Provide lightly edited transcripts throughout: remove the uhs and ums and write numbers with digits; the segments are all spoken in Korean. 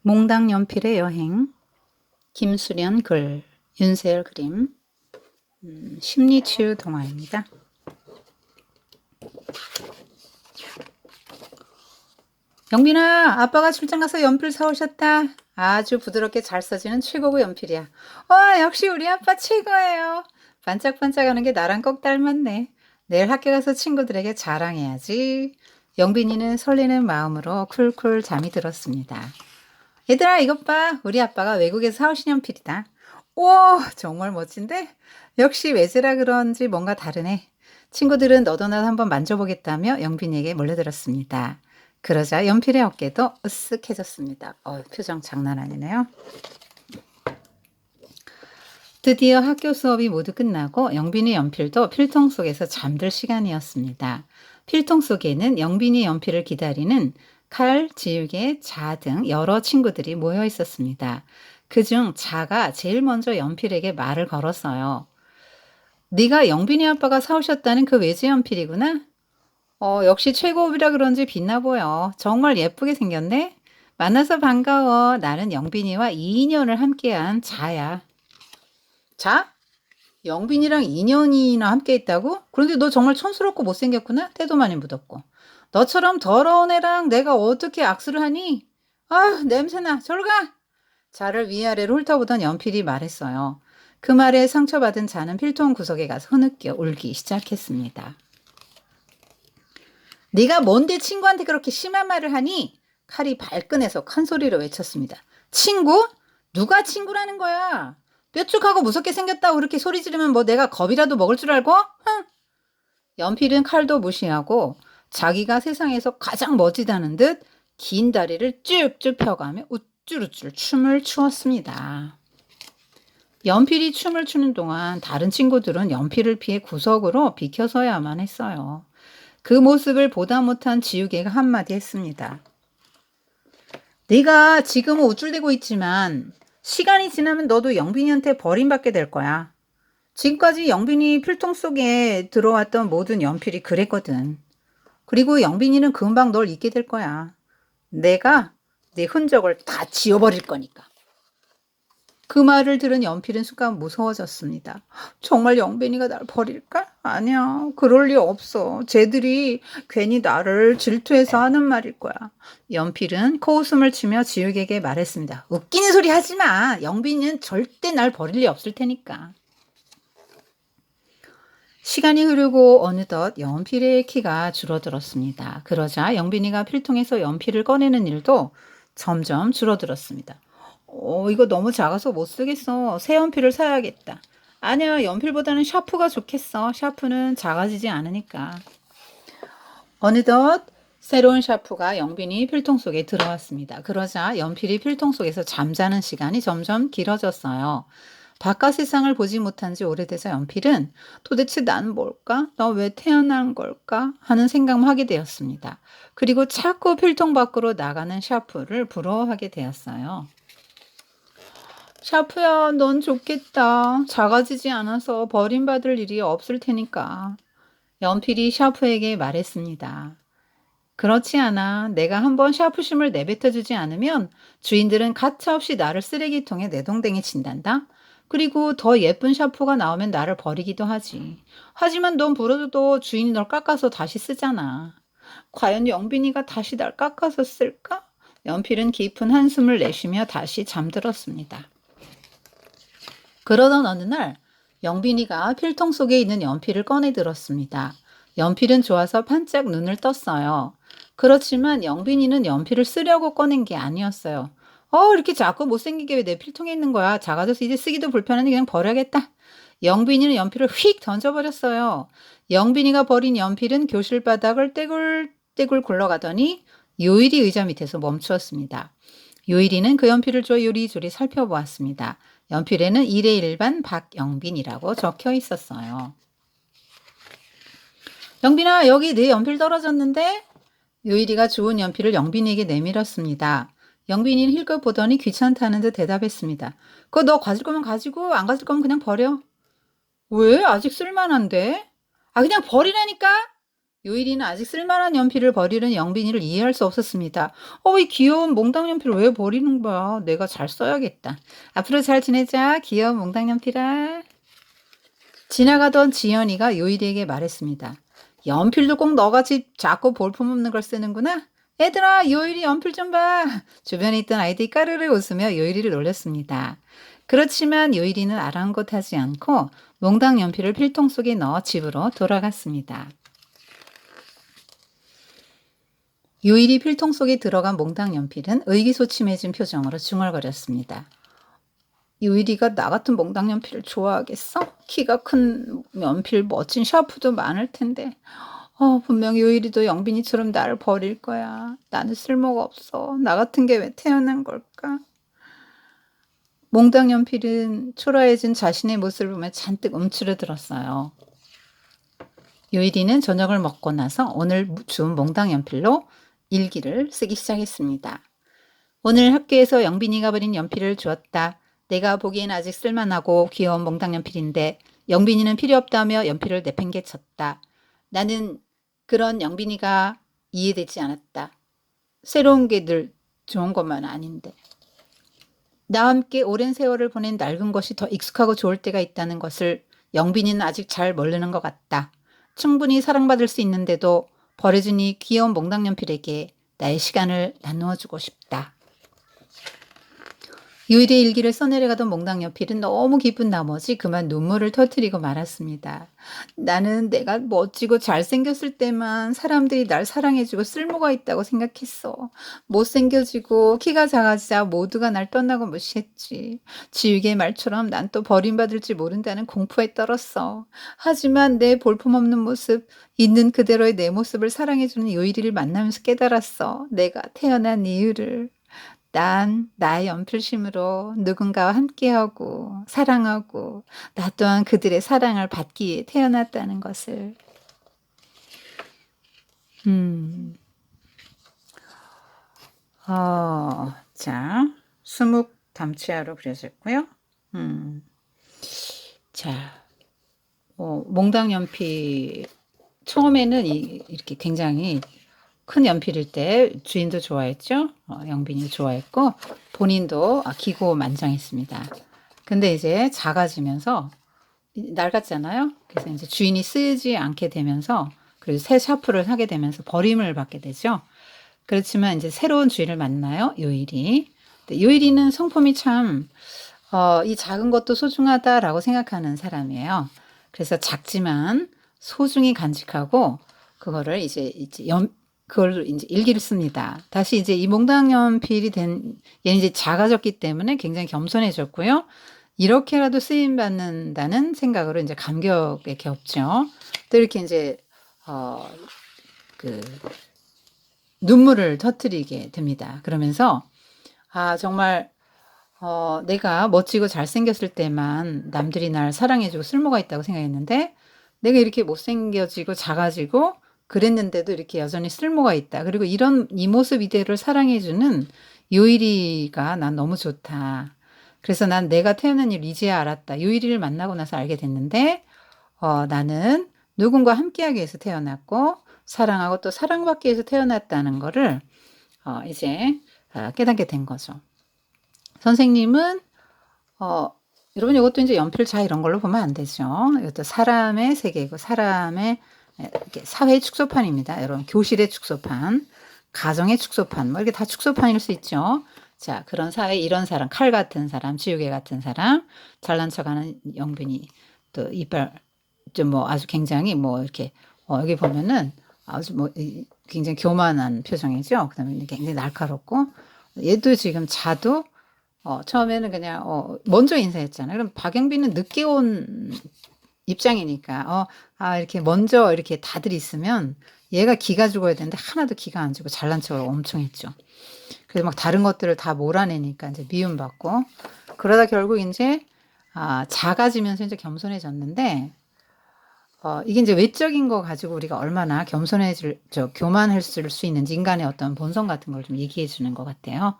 몽당 연필의 여행, 김수련 글, 윤세열 그림, 심리치유 동화입니다. 영빈아, 아빠가 출장 가서 연필 사오셨다. 아주 부드럽게 잘 써지는 최고급 연필이야. 와, 역시 우리 아빠 최고예요. 반짝반짝하는 게 나랑 꼭 닮았네. 내일 학교 가서 친구들에게 자랑해야지. 영빈이는 설레는 마음으로 쿨쿨 잠이 들었습니다. 얘들아, 이것 봐. 우리 아빠가 외국에서 사오신 연필이다. 우와, 정말 멋진데? 역시 외제라 그런지 뭔가 다르네. 친구들은 너도 나도 한번 만져보겠다며 영빈이에게 몰려들었습니다. 그러자 연필의 어깨도 으쓱해졌습니다. 표정 장난 아니네요. 드디어 학교 수업이 모두 끝나고 영빈이 연필도 필통 속에서 잠들 시간이었습니다. 필통 속에는 영빈이 연필을 기다리는 칼, 지우개, 자 등 여러 친구들이 모여 있었습니다. 그중 자가 제일 먼저 연필에게 말을 걸었어요. 네가 영빈이 아빠가 사오셨다는 그 외제 연필이구나? 역시 최고급이라 그런지 빛나 보여. 정말 예쁘게 생겼네? 만나서 반가워. 나는 영빈이와 2년을 함께한 자야. 자? 영빈이랑 2년이나 함께 있다고? 그런데 너 정말 촌스럽고 못생겼구나? 때도 많이 묻었고. 너처럼 더러운 애랑 내가 어떻게 악수를 하니? 아휴, 냄새나. 저리 가! 자를 위아래로 훑어보던 연필이 말했어요. 그 말에 상처받은 자는 필통 구석에 가서 흐느껴 울기 시작했습니다. 네가 뭔데 친구한테 그렇게 심한 말을 하니? 칼이 발끈해서 큰 소리로 외쳤습니다. 친구? 누가 친구라는 거야? 뾰족하고 무섭게 생겼다고 그렇게 소리 지르면 뭐 내가 겁이라도 먹을 줄 알고? 흥! 연필은 칼도 무시하고 자기가 세상에서 가장 멋지다는 듯 긴 다리를 쭉쭉 펴가며 우쭐우쭐 춤을 추었습니다. 연필이 춤을 추는 동안 다른 친구들은 연필을 피해 구석으로 비켜서야만 했어요. 그 모습을 보다 못한 지우개가 한마디 했습니다. 네가 지금은 우쭐대고 있지만 시간이 지나면 너도 영빈이한테 버림받게 될 거야. 지금까지 영빈이 필통 속에 들어왔던 모든 연필이 그랬거든. 그리고 영빈이는 금방 널 잊게 될 거야. 내가 네 흔적을 다 지워버릴 거니까. 그 말을 들은 연필은 순간 무서워졌습니다. 정말 영빈이가 날 버릴까? 아니야, 그럴 리 없어. 쟤들이 괜히 나를 질투해서 하는 말일 거야. 연필은 코웃음을 치며 지우개에게 말했습니다. 웃기는 소리 하지 마. 영빈이는 절대 날 버릴 리 없을 테니까. 시간이 흐르고 어느덧 연필의 키가 줄어들었습니다. 그러자 영빈이가 필통에서 연필을 꺼내는 일도 점점 줄어들었습니다. 이거 너무 작아서 못 쓰겠어. 새 연필을 사야겠다. 아니야, 연필보다는 샤프가 좋겠어. 샤프는 작아지지 않으니까. 어느덧 새로운 샤프가 영빈이 필통 속에 들어왔습니다. 그러자 연필이 필통 속에서 잠자는 시간이 점점 길어졌어요. 바깥 세상을 보지 못한 지 오래돼서 연필은 도대체 난 뭘까? 나 왜 태어난 걸까? 하는 생각만 하게 되었습니다. 그리고 자꾸 필통 밖으로 나가는 샤프를 부러워하게 되었어요. 샤프야, 넌 좋겠다. 작아지지 않아서 버림받을 일이 없을 테니까. 연필이 샤프에게 말했습니다. 그렇지 않아. 내가 한번 샤프심을 내뱉어주지 않으면 주인들은 가차없이 나를 쓰레기통에 내동댕이 친단다. 그리고 더 예쁜 샤프가 나오면 나를 버리기도 하지. 하지만 넌 부러져도 주인이 널 깎아서 다시 쓰잖아. 과연 영빈이가 다시 날 깎아서 쓸까? 연필은 깊은 한숨을 내쉬며 다시 잠들었습니다. 그러던 어느 날 영빈이가 필통 속에 있는 연필을 꺼내 들었습니다. 연필은 좋아서 반짝 눈을 떴어요. 그렇지만 영빈이는 연필을 쓰려고 꺼낸 게 아니었어요. 이렇게 작고 못생기게 왜 내 필통에 있는 거야? 작아져서 이제 쓰기도 불편하니 그냥 버려야겠다. 영빈이는 연필을 휙 던져버렸어요. 영빈이가 버린 연필은 교실 바닥을 떼굴떼굴 굴러가더니 요일이 의자 밑에서 멈추었습니다. 요일이는 그 연필을 요리조리 살펴보았습니다. 연필에는 1회 1반 박영빈이라고 적혀 있었어요. 영빈아, 여기 내 연필 떨어졌는데? 요일이가 주운 연필을 영빈이에게 내밀었습니다. 영빈이는 힐끗 보더니 귀찮다는 듯 대답했습니다. 그거 너 가질 거면 가지고 안 가질 거면 그냥 버려. 왜? 아직 쓸만한데? 그냥 버리라니까? 요일이는 아직 쓸만한 연필을 버리는 영빈이를 이해할 수 없었습니다. 이 귀여운 몽당 연필을 왜 버리는 거야? 내가 잘 써야겠다. 앞으로 잘 지내자, 귀여운 몽당 연필아. 지나가던 지연이가 요일이에게 말했습니다. 연필도 꼭 너같이 자꾸 볼품없는 걸 쓰는구나. 얘들아, 요일이 연필 좀 봐. 주변에 있던 아이들이 까르르 웃으며 요일이를 놀렸습니다. 그렇지만 요일이는 아랑곳하지 않고 몽당 연필을 필통 속에 넣어 집으로 돌아갔습니다. 요일이 필통 속에 들어간 몽당 연필은 의기소침해진 표정으로 중얼거렸습니다. 요일이가 나 같은 몽당 연필을 좋아하겠어? 키가 큰 연필 멋진 샤프도 많을 텐데. 분명 요일이도 영빈이처럼 나를 버릴 거야. 나는 쓸모가 없어. 나 같은 게 왜 태어난 걸까? 몽당 연필은 초라해진 자신의 모습을 보며 잔뜩 움츠러들었어요. 요일이는 저녁을 먹고 나서 오늘 주운 몽당 연필로 일기를 쓰기 시작했습니다. 오늘 학교에서 영빈이가 버린 연필을 주었다. 내가 보기엔 아직 쓸만하고 귀여운 몽당 연필인데 영빈이는 필요 없다며 연필을 내팽개쳤다. 나는 그런 영빈이가 이해되지 않았다. 새로운 게 늘 좋은 것만 아닌데. 나와 함께 오랜 세월을 보낸 낡은 것이 더 익숙하고 좋을 때가 있다는 것을 영빈이는 아직 잘 모르는 것 같다. 충분히 사랑받을 수 있는데도 버려진 이 귀여운 몽당 연필에게 나의 시간을 나누어주고 싶다. 요일의 일기를 써내려가던 몽당 연필은 너무 기쁜 나머지 그만 눈물을 터뜨리고 말았습니다. 나는 내가 멋지고 잘생겼을 때만 사람들이 날 사랑해주고 쓸모가 있다고 생각했어. 못생겨지고 키가 작아지자 모두가 날 떠나고 무시했지. 지우개의 말처럼 난 또 버림받을지 모른다는 공포에 떨었어. 하지만 내 볼품없는 모습, 있는 그대로의 내 모습을 사랑해주는 요일이를 만나면서 깨달았어. 내가 태어난 이유를. 난 나의 연필심으로 누군가와 함께하고 사랑하고 나 또한 그들의 사랑을 받기 위해 태어났다는 것을. 자, 수묵 담치아로 그려졌고요. 자, 몽당 연필 처음에는 이렇게 굉장히 큰 연필일 때 주인도 좋아했죠. 영빈이 좋아했고 본인도 기고만장했습니다. 근데 이제 작아지면서 낡았잖아요. 그래서 이제 주인이 쓰지 않게 되면서 그리고 새 샤프를 사게 되면서 버림을 받게 되죠. 그렇지만 이제 새로운 주인을 만나요. 요일이. 요일이는 성품이 참 이 작은 것도 소중하다라고 생각하는 사람이에요. 그래서 작지만 소중히 간직하고 그거를 이제 그걸 이제 일기를 씁니다. 다시 이제 이 몽당 연필이 얘는 이제 작아졌기 때문에 굉장히 겸손해졌고요. 이렇게라도 쓰임 받는다는 생각으로 이제 감격에 겹죠. 또 이렇게 이제 눈물을 터뜨리게 됩니다. 그러면서 정말 내가 멋지고 잘생겼을 때만 남들이 날 사랑해주고 쓸모가 있다고 생각했는데 내가 이렇게 못생겨지고 작아지고 그랬는데도 이렇게 여전히 쓸모가 있다. 그리고 이 모습 이대로를 사랑해주는 요일이가 난 너무 좋다. 그래서 난 내가 태어난 일 이제야 알았다. 요일이를 만나고 나서 알게 됐는데 나는 누군가 함께하기 위해서 태어났고 사랑하고 또 사랑받기 위해서 태어났다는 거를 이제 깨닫게 된 거죠. 선생님은 여러분 이것도 이제 연필 이런 걸로 보면 안 되죠. 이것도 사람의 세계고 사람의 사회의 축소판입니다. 여러분 교실의 축소판, 가정의 축소판 뭐 이렇게 다 축소판일 수 있죠. 자, 그런 사회 이런 사람, 칼 같은 사람, 지우개 같은 사람, 잘난 척하는 영빈이, 또 이빨 좀 뭐 아주 굉장히 뭐 이렇게 여기 보면은 아주 뭐 굉장히 교만한 표정이죠. 그다음에 굉장히 날카롭고 얘도 지금 자도 처음에는 그냥 먼저 인사했잖아요. 그럼 박영빈은 늦게 온 입장이니까 이렇게 먼저 이렇게 다들 있으면 얘가 기가 죽어야 되는데 하나도 기가 안 주고 잘난 척을 엄청 했죠. 그래서 막 다른 것들을 다 몰아내니까 이제 미움받고 그러다 결국 이제 작아지면서 이제 겸손해졌는데 이게 이제 외적인 거 가지고 우리가 얼마나 교만할 수 있는지 인간의 어떤 본성 같은 걸 좀 얘기해 주는 것 같아요.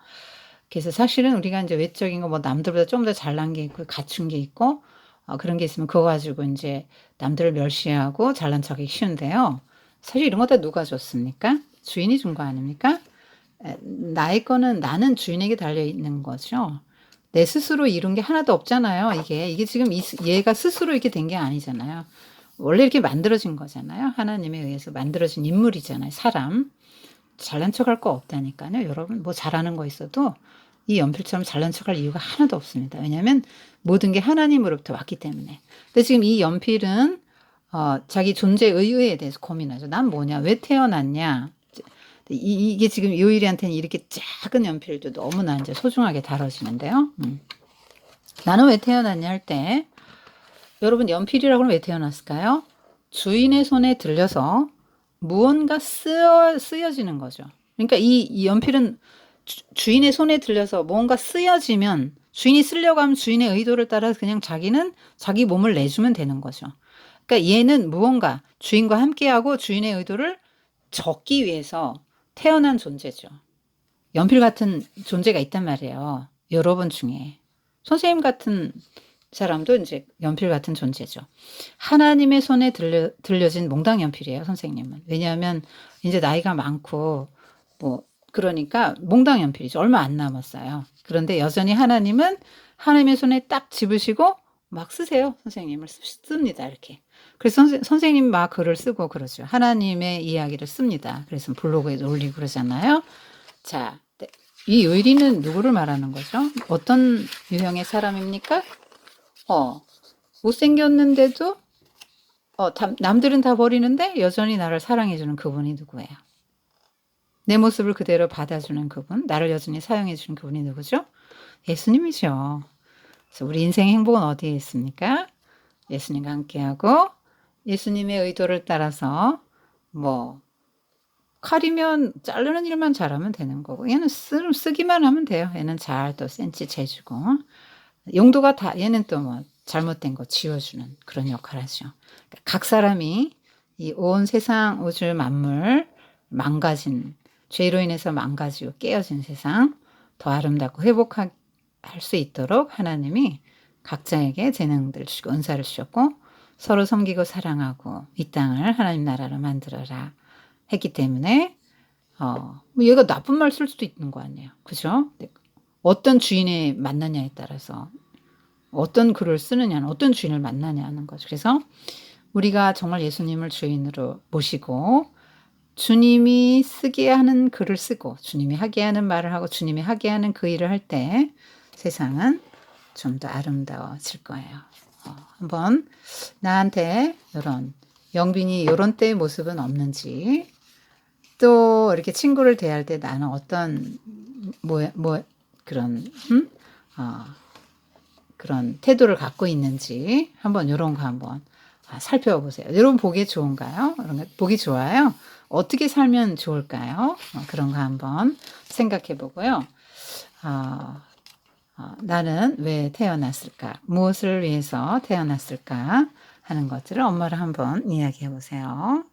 그래서 사실은 우리가 이제 외적인 거 뭐 남들보다 좀 더 잘난 게 있고 갖춘 게 있고 그런 게 있으면 그거 가지고 이제 남들을 멸시하고 잘난 척하기 쉬운데요. 사실 이런 거 다 누가 줬습니까? 주인이 준 거 아닙니까? 나의 거는 나는 주인에게 달려있는 거죠. 내 스스로 이룬 게 하나도 없잖아요. 이게 지금 얘가 스스로 이렇게 된 게 아니잖아요. 원래 이렇게 만들어진 거잖아요. 하나님에 의해서 만들어진 인물이잖아요. 사람. 잘난 척할 거 없다니까요. 여러분 뭐 잘하는 거 있어도 이 연필처럼 잘난 척할 이유가 하나도 없습니다. 왜냐하면 모든 게 하나님으로부터 왔기 때문에. 근데 지금 이 연필은 자기 존재 의의에 대해서 고민하죠. 난 뭐냐? 왜 태어났냐? 이게 지금 요일이한테는 이렇게 작은 연필도 너무나 이제 소중하게 다뤄지는데요. 나는 왜 태어났냐 할 때, 여러분 연필이라고 하면 왜 태어났을까요? 주인의 손에 들려서 무언가 쓰여지는 거죠. 그러니까 이 연필은 주인의 손에 들려서 뭔가 쓰여지면 주인이 쓰려고 하면 주인의 의도를 따라서 그냥 자기는 자기 몸을 내주면 되는 거죠. 그러니까 얘는 무언가 주인과 함께하고 주인의 의도를 적기 위해서 태어난 존재죠. 연필 같은 존재가 있단 말이에요. 여러분 중에. 선생님 같은 사람도 이제 연필 같은 존재죠. 하나님의 손에 들려진 몽당 연필이에요, 선생님은. 왜냐하면 이제 나이가 많고, 그러니까 몽당 연필이죠. 얼마 안 남았어요. 그런데 여전히 하나님은 하나님의 손에 딱 집으시고 막 쓰세요. 선생님을 씁니다. 이렇게. 그래서 선생님 막 글을 쓰고 그러죠. 하나님의 이야기를 씁니다. 그래서 블로그에도 올리고 그러잖아요. 자, 이 요일이는 누구를 말하는 거죠? 어떤 유형의 사람입니까? 못생겼는데도 남들은 다 버리는데 여전히 나를 사랑해주는 그분이 누구예요? 내 모습을 그대로 받아주는 그분, 나를 여전히 사용해주는 그분이 누구죠? 예수님이죠. 그래서 우리 인생의 행복은 어디에 있습니까? 예수님과 함께하고 예수님의 의도를 따라서 칼이면 자르는 일만 잘하면 되는 거고, 얘는 쓰기만 하면 돼요. 얘는 잘 또 센치 재주고, 용도가 다 얘는 또 잘못된 거 지워주는 그런 역할을 하죠. 그러니까 각 사람이 이 온 세상 우주 만물 망가진 죄로 인해서 망가지고 깨어진 세상 더 아름답고 회복할 수 있도록 하나님이 각자에게 재능들을 주시고 은사를 주셨고 서로 섬기고 사랑하고 이 땅을 하나님 나라로 만들어라 했기 때문에 얘가 나쁜 말 쓸 수도 있는 거 아니에요. 그죠? 어떤 주인을 만나냐에 따라서 어떤 글을 쓰느냐는 어떤 주인을 만나냐는 거죠. 그래서 우리가 정말 예수님을 주인으로 모시고 주님이 쓰게 하는 글을 쓰고 주님이 하게 하는 말을 하고 주님이 하게 하는 그 일을 할 때 세상은 좀 더 아름다워질 거예요. 한번 나한테 이런 영빈이 이런 때의 모습은 없는지 또 이렇게 친구를 대할 때 나는 어떤 그런 태도를 갖고 있는지 한번 이런 거 한번 살펴보세요. 여러분 보기 좋은가요? 보기 좋아요? 어떻게 살면 좋을까요? 그런 거 한번 생각해 보고요. 나는 왜 태어났을까? 무엇을 위해서 태어났을까? 하는 것들을 엄마를 한번 이야기해 보세요.